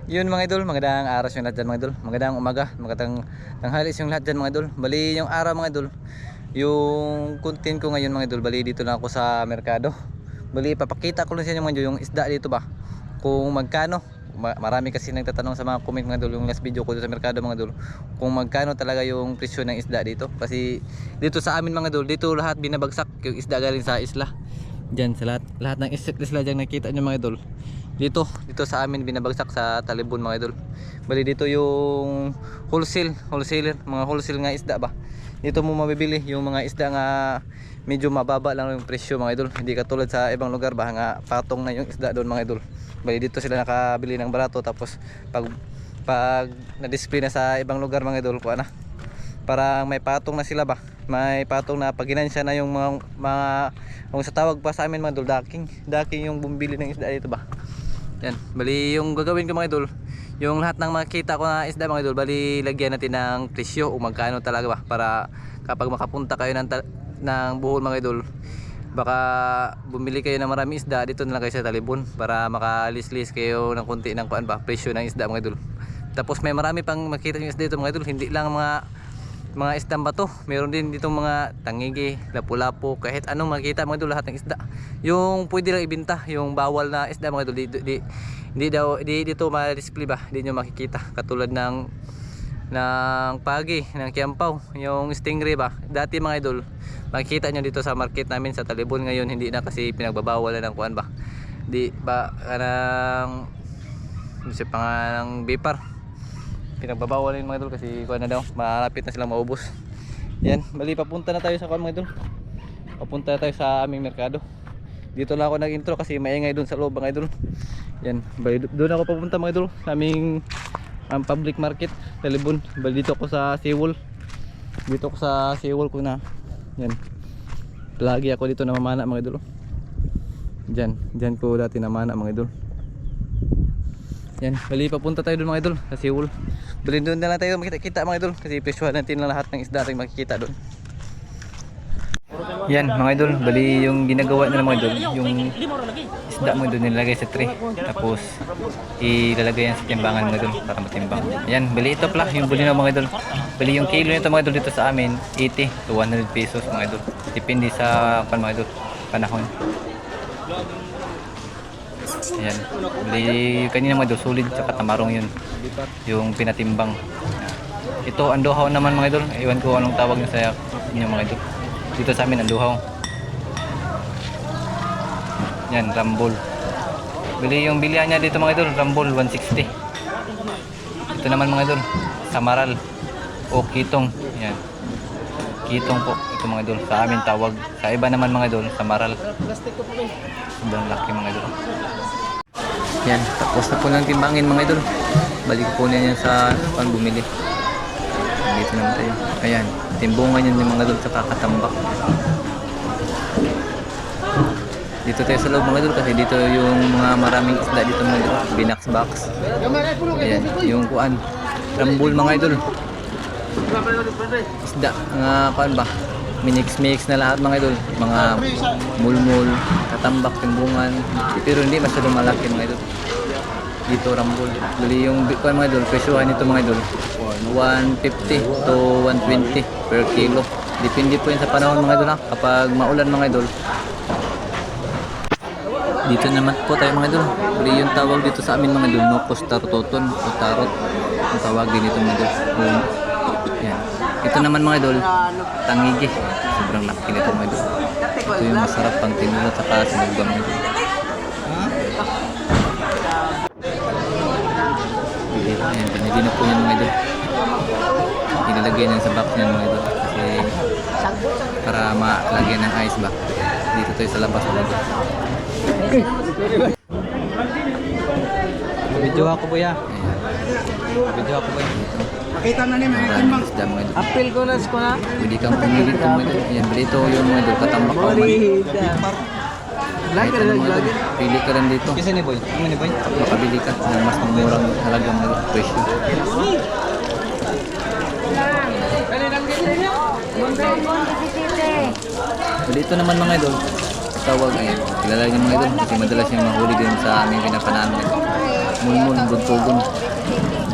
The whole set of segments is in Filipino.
Yun mga idol, magandang araw yung lahat dyan mga idol. Magandang umaga, magandang tanghali yung lahat dyan mga idol. Bali yung araw mga idol, yung content ko ngayon mga idol, bali dito lang ako sa merkado. Bali papakita ko lang sa inyo mga idol yung isda dito ba, kung magkano. Marami kasi nagtatanong sa mga comment mga idol, yung last video ko dito sa merkado mga idol, kung magkano talaga yung presyo ng isda dito. Kasi dito sa amin mga idol, dito lahat binabagsak yung isda galing sa isla. Diyan sa lahat ng isla dyan nakita nyo mga idol. Dito sa amin binabagsak sa Talibon mga idol. Bali dito yung wholesaler, mga wholesale nga isda ba. Dito mo mabibili yung mga isda nga medyo mababa lang yung presyo mga idol. Hindi katulad sa ibang lugar ba nga patong na yung isda doon mga idol. Bali dito sila nakabili ng barato, tapos pag na-display na sa ibang lugar mga idol, kuha na. Para may patong na sila ba. May patong na pag ginansya na yung mga kung sa tawag pa sa amin mga idol, daking yung bumili ng isda dito ba. Yan, bali yung gagawin ko mga idol, yung lahat ng makita ko na isda mga idol, bali lagyan natin ng presyo o magkano talaga ba, para kapag makapunta kayo ng Bohol mga idol, baka bumili kayo ng marami isda, dito na lang kayo sa Talibon para makalis-lis kayo ng konti ng kuan ba, presyo ng isda mga idol. Tapos may marami pang makita yung isda dito mga idol, hindi lang mga isdang bato, meron din dito mga tangigi, lapu-lapu, kahit anong makita mga idol, lahat ng isda. Yung pwede lang ibenta, yung bawal na isda mga idol, di dito ma-display ba, di nyo makikita. Katulad ng pagi, ng kiampaw, yung stingray ba, dati mga idol makikita nyo dito sa market namin sa Talibon. Ngayon hindi na, kasi pinagbabawal na ng kuan ba, di ba kanang isip pa nga ng bipar, pinagbabawal yung mga idol kasi kuan na daw, malapit na silang maubos. Yan, bali papunta na tayo sa kuan mga idol, papunta na tayo sa aming merkado. Dito lang ako nag-intro kasi maingay doon sa loob mga idol. Yan, bali doon ako papunta mga idol, sa aming public market Talibon. Bali dito ako sa Seawall, dito ako sa Seawall ko na. Yan, lagi ako dito namamana mga idol. Diyan ko dati namana mga idol. Yan, bali papunta tayo doon mga idol sa Seawall. Bali doon na lang tayo makita mga idol, kasi presyohan natin lang lahat ng isda natin makikita doon. Yan mga idol, bali yung ginagawa nila mga idol, yung isda mga idol nilalagay sa tray, tapos ilalagay yan sa timbangan mga idol para matimbang. Yan, bali ito pala yung buli ng mga idol. Bali yung kilo nito mga idol dito sa amin 80 to 100 pesos mga idol, depende sa mga idol panahon. Ayan, bali kanina mga idol solid sa katamarong yun, yung pinatimbang. Ito anduhaw naman mga idol, iwan ko anong tawag nyo sa inyo mga idol. Dito sa amin anduhaw. Yan, rambol. Bili yung bilihan niya dito mga idol, rambol 160. Ito naman mga idol, samaral o kitong. Yan, kitong po ito mga idol, sa amin tawag. Sa iba naman mga idol, samaral. Sobrang laki mga idol. Yan, tapos na po ng timbangin mga idol. Balik po niya yan sa bumili. Dito naman tayo. Ayan, timbungan yan yung mga idol sa kakatambak. Dito tayo sa loob mga idol, kasi dito yung mga maraming isda dito mga idol. Binax-box. Ayan, yung kuan, rambol mga idol. Isda, mga kuan ba, minix-mix na lahat mga idol. Mga mulmul, katambak, timbungan. Pero hindi masyadong malaki mga idol. Dito rambol. Bali yung kuan mga idol, presyohan nito mga idol 150 to 120 per kilo. Depende po yun sa panahon mga idol ha. Kapag maulan mga idol. Dito naman po tayo mga idol. Bali yung tawag dito sa amin mga idol, nokos tarototon o tarot. Ang tawag din dito mga idol. Yan. Ito naman mga idol, tangigi. Sobrang laki nito mga idol. Ito yung masarap pang tinula at saka sinugang nito. Ayan, pinili na po yan mga idol. Ilalagay na sa box niyan mga idol. Kasi para malagyan ng ice ba. Dito tayo sa labas mga idol. Video ako po ya. Video ako po ya. Makita na ni mga Maraming isda mga idol. Apil ko na ko na. Pwede kang pumili ito mga idol. Ayan, dito yung mga idol. Katambak pa man. Kahit ano mga idol. Pili ka lang dito. Kasi ni Boy. Ano ni Boy? Makabili ka ng mas murang halaga mga idol. Presyo. Dito naman mga idol. Tawag ayan. Kilala niyo mga idol. Kasi madalas yung mahuli din sa aming pinapanaan. Mulmul, buntugon.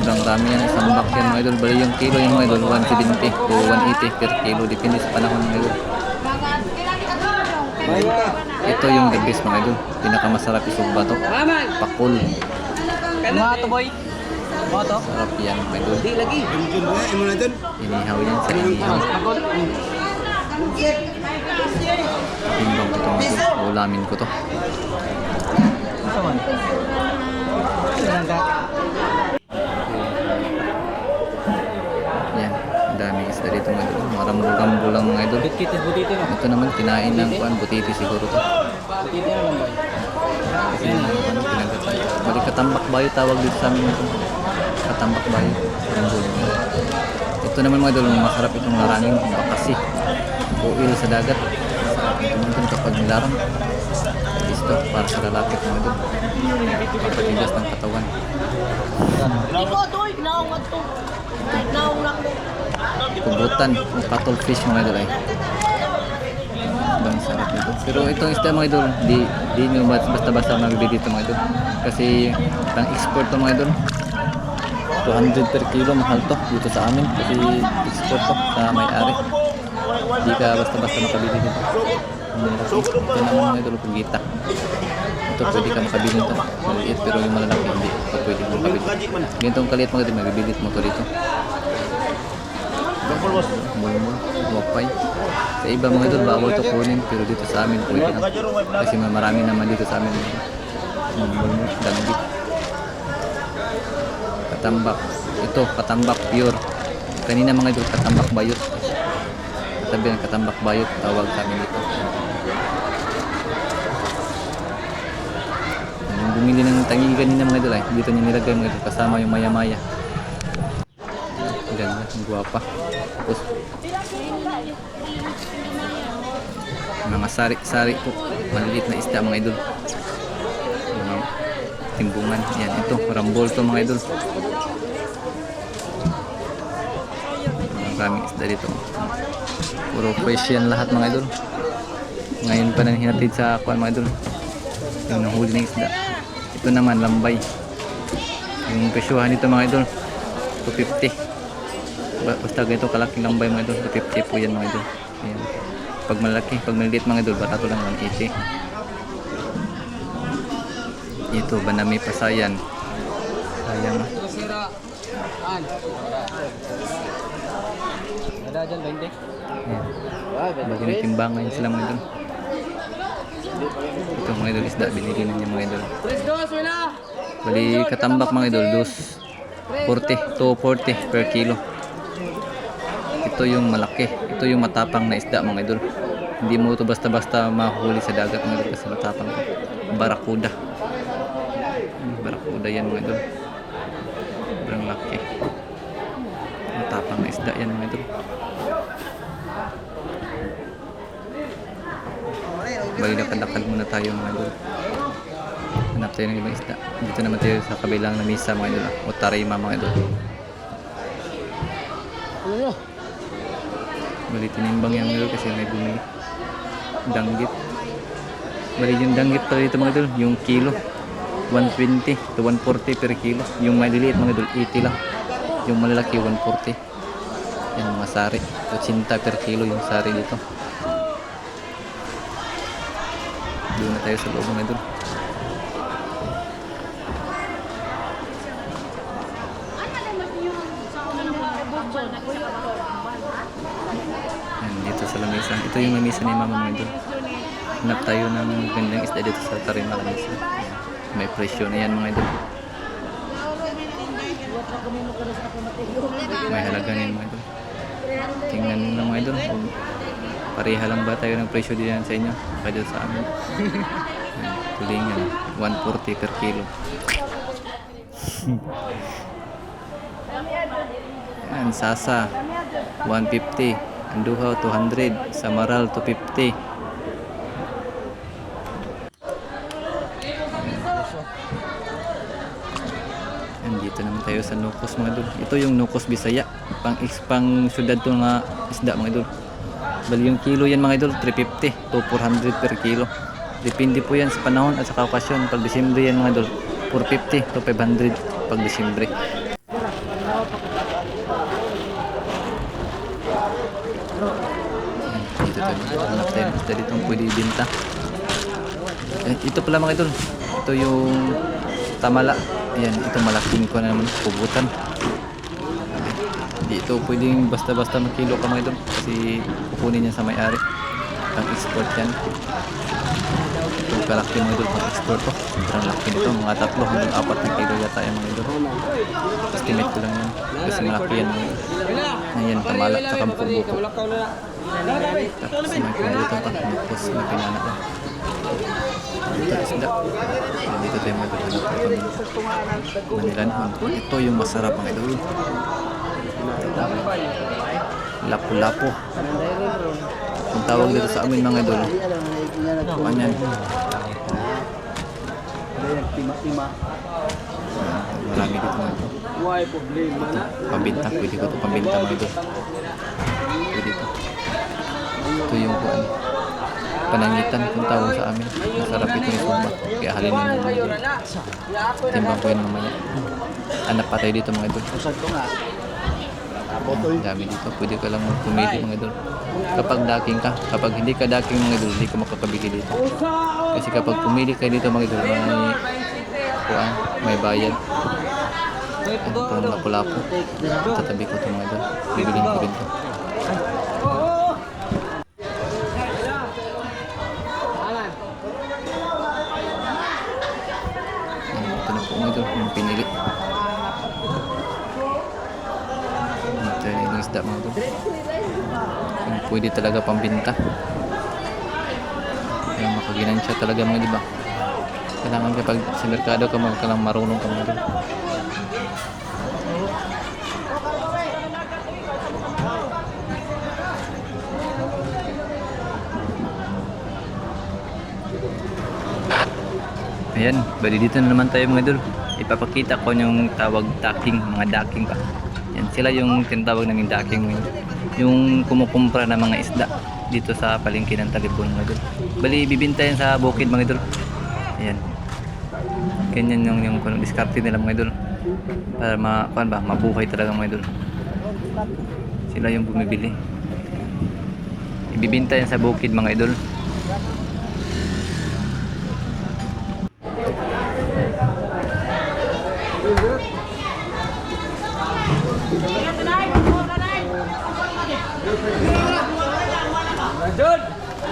Sobrang rami yan. Isang bak yan mga idol. Bali yung kilo yung mga idol. 170 to 180 per kilo. Depende sa panahon mga idol. Ito yung the best mga idol. Pinakamasarap isog bato. Pakul. Mga to boy. Mga to. Sarap yan mga idol. Di lagi. Inihaw yan sa inihaw. Timbang ko ito mga idol. Ulamin ko to. Yan. Ang daming isda dito mga idol. Marambugambo lang mga idol. Ito naman kinain ng kuan. Butiti siguro to. Kasi pinagkatan. Bali katambak bayo tawag dito sa amin ito. Katambak bayo. Ito naman mga idol. Masarap itong laraming bakasi. Oil sa dagat. Ito kapag nilarang. Isto para sa lalaki mga idol. Papatigas ng katawan. Kubutan o cuttlefish mga idol ay. Bang sarap nito. Pero itong isda mga idol, di nyo basta-basta magbili dito mga idol. Kasi pang export to mga idol. 200 per kilo mahal to dito sa amin. Kasi export to sa may-ari. Di ka basta-basta makabili dito. Ito naman mga idol, pagita. Ito pwede ka makabili ito. Maliit pero yung malalaki hindi pa pwede makabili. Ganitong kaliit mga idol, magbibili mo ito dito. Mulmul, wapay. Sa iba mga idol, bawal ito kunin. Pero dito sa amin, pwede na. Kasi marami naman dito sa amin. Mulmul, danggit. Katambak. Ito, katambak pure. Kanina mga idol, katambak bayot. Katabi ng katambak bayot, tawag sa amin dito. Yung bumili ng tangi kanina mga idol ay, dito niya nilagay mga idol, kasama yung maya-maya. Ganda, ang guwapa. Tapos, mga sari-sari po, maliliit na isda mga idol. Mga timbungan, yan ito, rambol to mga idol. Maraming isda dito. Puro fresh yan lahat mga idol. Ngayon pa nang hinatid sa kuan mga idol. Yung nahuli ng isda. Ito naman lambay. Yung presyuhan nito mga idol 250. Basta ganito kalaking lambay mga idol, 250 po yan mga idol. Ayan. Pag malaki, pag maliit mga idol, batato lang 180. Ito banami pasayan. Sayang. Ada dyan 20. Ayan. Bagay timbangan sila mga idol. Ito mga idol isda, binigyan niya mga idol. Bali katambak mga idol, 40 to 40 per kilo. Ito yung malaki, ito yung matapang na isda mga idol. Hindi mo ito basta-basta mahuli sa dagat mga idol kasi matapang. Barakuda. Barakuda yan mga idol. Sobrang laki. Matapang na isda yan mga idol. Bali lakad-lakad muna tayo mga idol. Hanap tayo ng ibang isda. Dito naman tayo sa kabilang na misa mga idol. O tarima mga idol. Bali tinimbang yan mga idol kasi may bumili. Danggit. Bali yung danggit pala dito mga idol. Yung kilo 120 to 140 per kilo. Yung maliliit mga idol 80 lang. Yung malalaki 140. Yan mga sari 80 per kilo yung sari dito. Doon na tayo sa loob mga idol. Yan, dito sa lamesa. Ito yung lamesa ni mama mga idol. Hanap tayo ng gandang isda dito sa Tarima Lanisa. May presyo na yan mga idol. May halaga na yan mga idol. Tingnan nyo lang mga idol kung pareha lang ba tayo ng presyo diyan sa inyo kaya dito sa amin. Tulingan 140 per kilo. Yan, Sasa 150, Anduhaw 200, Samaral 250. Dito naman tayo sa Nukos mga idol. Ito yung Nukos Bisaya. Pang syudad to nga isda mga idol. Bali yung kilo yan mga idol, 350 to 400 per kilo. Depende po yan sa panahon at sa okasyon. Pag Disyembre yan mga idol, 450 to 500 pag Disyembre. Dito tayo. Hanap tayo ng isda dito ang pwede ibenta. Ito pala mga idol. Ito yung tamala. Ayan, ito malaking ko na naman, pubutan. Hindi ito pwedeng basta-basta makilo ka mga idol kasi kukunin niya sa may-ari. Pang-export yan. Ito kalaki mga idol, pang-export to. Sobrang laki nito, mga 3 hanggang 4 na kilo yata yung mga idol. Estimate ko lang yan kasi malaki yan mga idol. Ayan, tamala, tsaka buko. Tapos may kumulito pa, nukos na pinana lang. Dito isda. Dito tayo maghanap tayo Manilanhon. Ito yung masarap mga idol. Lapu-lapu. Kung tawag dito sa amin mga idol. Ano yan? Marami dito mga idol. Pambinta. Pwede ko ito pambinta mga idol. Pwede ito. Ito yung kuan. Panangitan kung tawag sa amin. Masarap ito ni Sumba. Kaya halinin mo mga idol. Timbang ko yan mamaya. Hanap pa tayo dito mga idol. Dami dito. Pwede ka lang pumili mga idol. Kapag daking ka, kapag hindi ka daking mga idol, hindi ka makakabili dito. Kasi kapag pumili ka dito mga idol, may bayad. Ito ang lapu-lapu. Tatabi ko ito mga idol. Bibilin ko rin ito. Yung pinili ito yung isda mga ito yung pwede talaga pambinta yung makaginansya talaga mga diba kailangan kapag sa merkado ka magkalang marunong ka mga diba. Ayan, bali dito na naman tayo mga idol. Ipapakita ko yung tawag docking, mga docking pa. Yan, sila yung tinatawag namin docking. Yung kumukumpra ng mga isda dito sa palengke ng Talibon mga idol. Bali, bibinta yan sa bukid mga idol. Ayan. Ganyan yung diskarte nila mga idol. Para mabuhay talaga mga idol. Sila yung bumibili. Ibibinta yan sa bukid mga idol. Jod,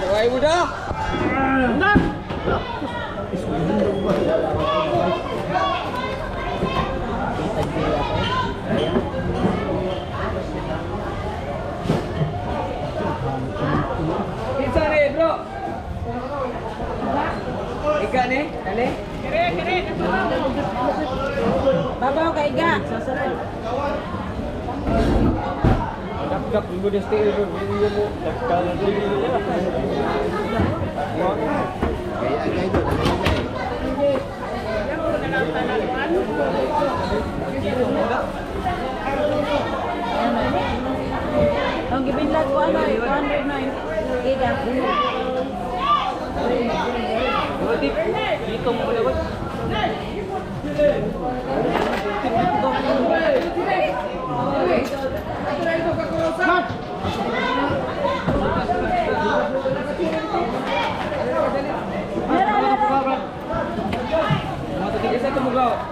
why muda? Pizza nih, bro. Iga nih, kali. Kere. Babaw ka iga. Dap minggu dia stay dulu video mo dakal dulu ya. Ang gibinlag ko ano 209. Ida. Dito mo dapat.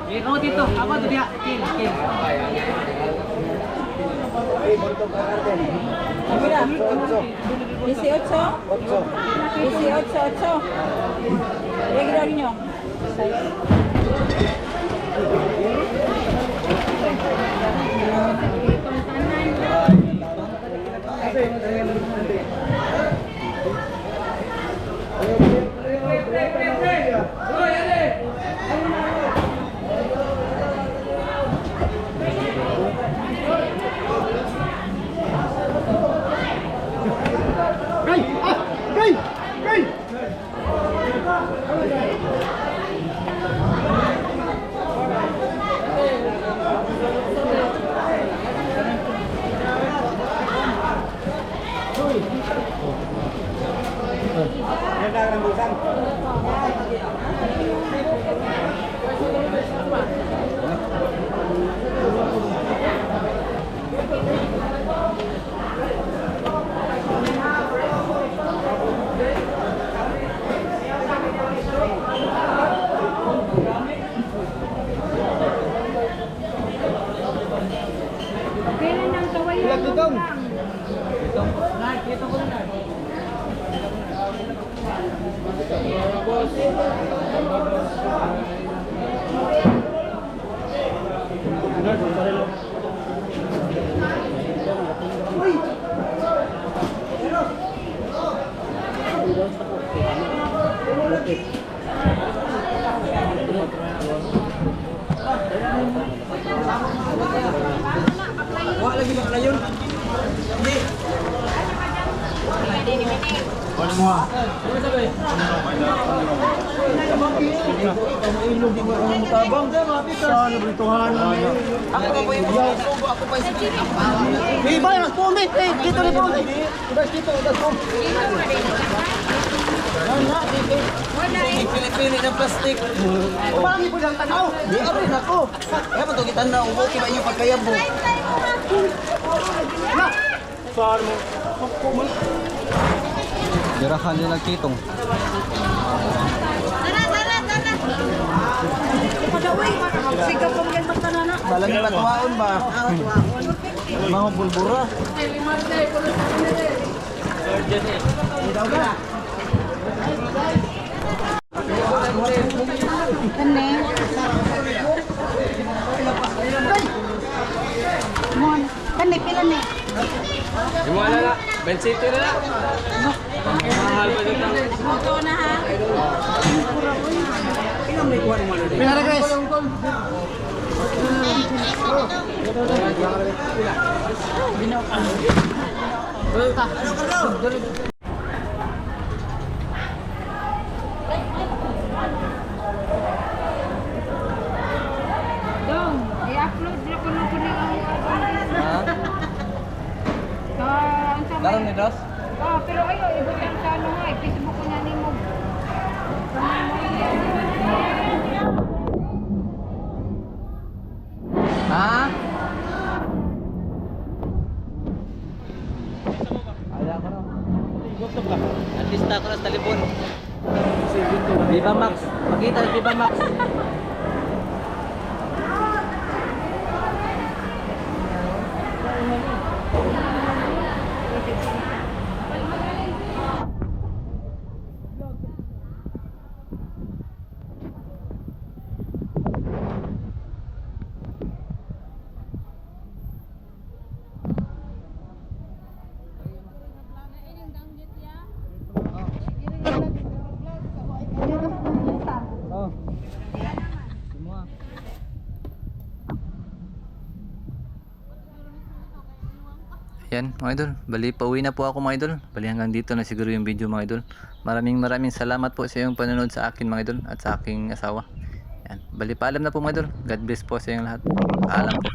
Ikaw dito, ako dito. Kin. Regular nyo. Wala lagi ba yun? Hindi. Ano mo ha? Ano sabi? Ilog di mo ang tabang. Saan nabrituhan? Ako pa yung ako pa yung Iba yung pumi. Dito rin pumi. Iba dito. Pilipili ng plastic. Pami po lang tanaw. Di aray nako. Kaya mo to kita na ubo kiba inyo pagkayabo. Na. Saan mo? Dirahan din nagkitong. Sigaw po mga magtanana. Balagi ba tuwaon ba? Mga bulbura. Kani. Mon, kani pila ni? Di mo alala. Bensito na lang. Mahal ba dito? Moto na ha. Pinara guys. Dong, i-upload na ko na ang Karon ni Dos? pero ayo ibutang sa ano nga, Facebook ko na nimo. Ha? Ala ko na. At least ako na sa telepon. Viva Max. Makita ng Viva Max. Oh. Semua. Yan mga idol, bali pauwi na po ako mga idol. Bali hanggang dito na siguro yung video mga idol. Maraming salamat po sa iyong panonood sa akin mga idol at sa aking asawa. Yan, bali paalam na po mga idol. God bless po sa inyong lahat. Paalam po.